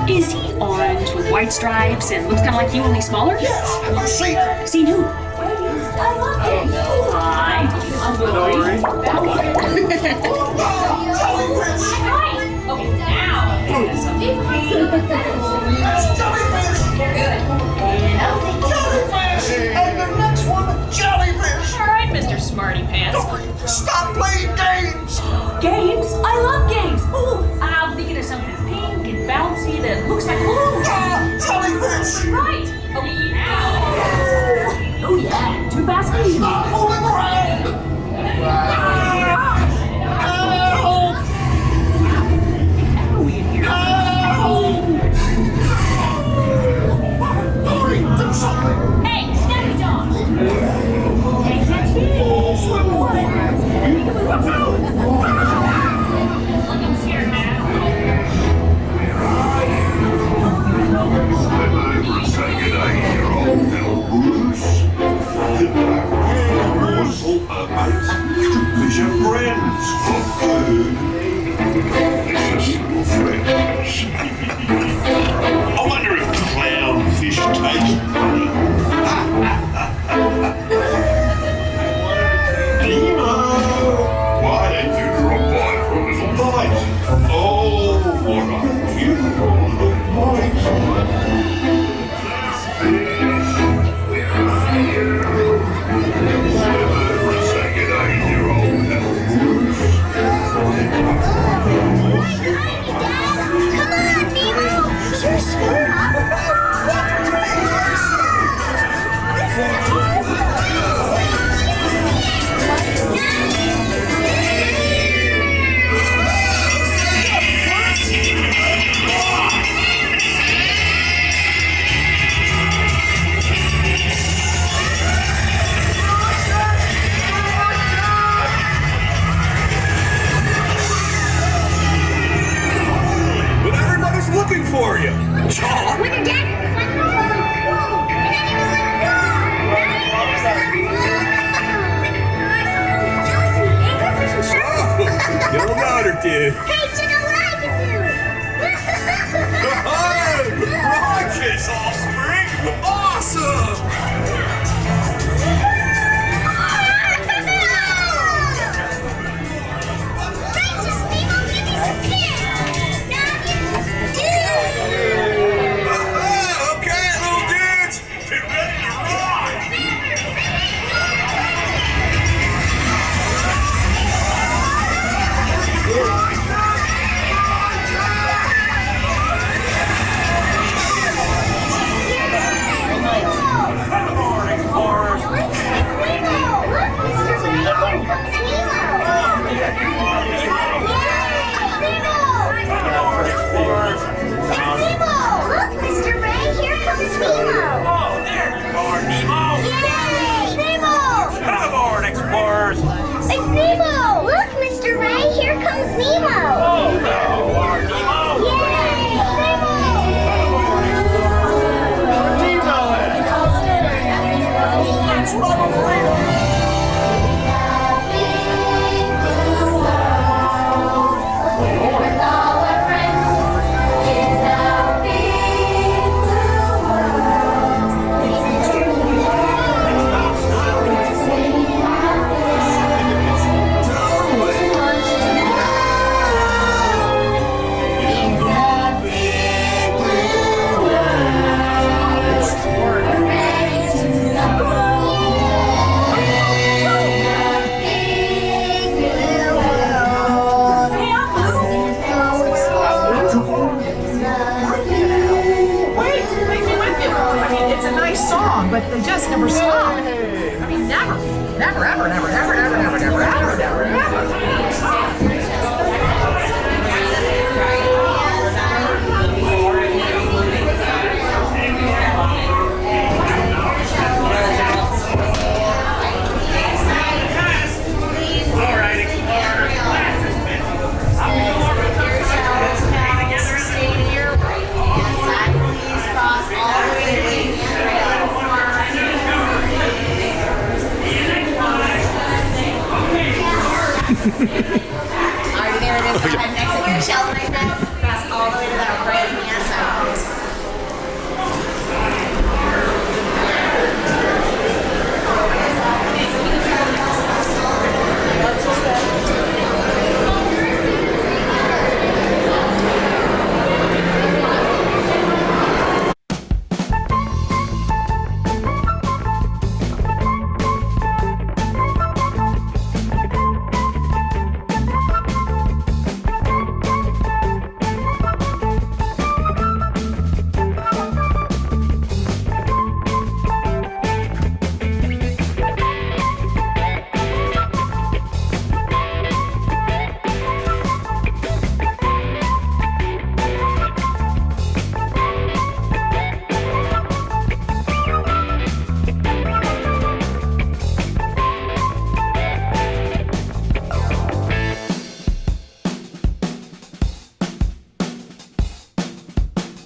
Is he orange with white stripes and looks kind of like you, only smaller? Yes, I've seen her. Seen who? Hi, I'm Lowery. Okay, now. Jellyfish! And the next one, jellyfish! All right, Mr. Smarty Pants. Stop playing games! Games? I love games. Ooh, I'm thinking of something pink and bouncy that looks like balloons. Jellyfish! Right. Okay, now. Oh yeah, too fast for you. Stop fooling around! Help! Echoey in here. Hurry, do something! Hey, Snappy Jaws. Hey, catch me. Swim away! Watch out! Looking scared now. Say goodnight, you old little goose. dude. Hey, check out what I can do! Rocket's offspring! Awesome! Righteous Nemo, give me some kiss! Now you do! Okay, little dudes! Get ready to rock! Oh, there you are, Nemo! Yay! Nemo! Come on, explorers! It's Nemo! Look, Mr. Ray, here comes Nemo! Oh, there you are, Nemo! Yay! Nemo! Let's run freedom! It's a nice song, but they just never stop. I mean, never, never, ever, never, never, never, never, never, ever, never, never. Alright, explorers, class dismissed. I'll be over to together in the Cross all the way to the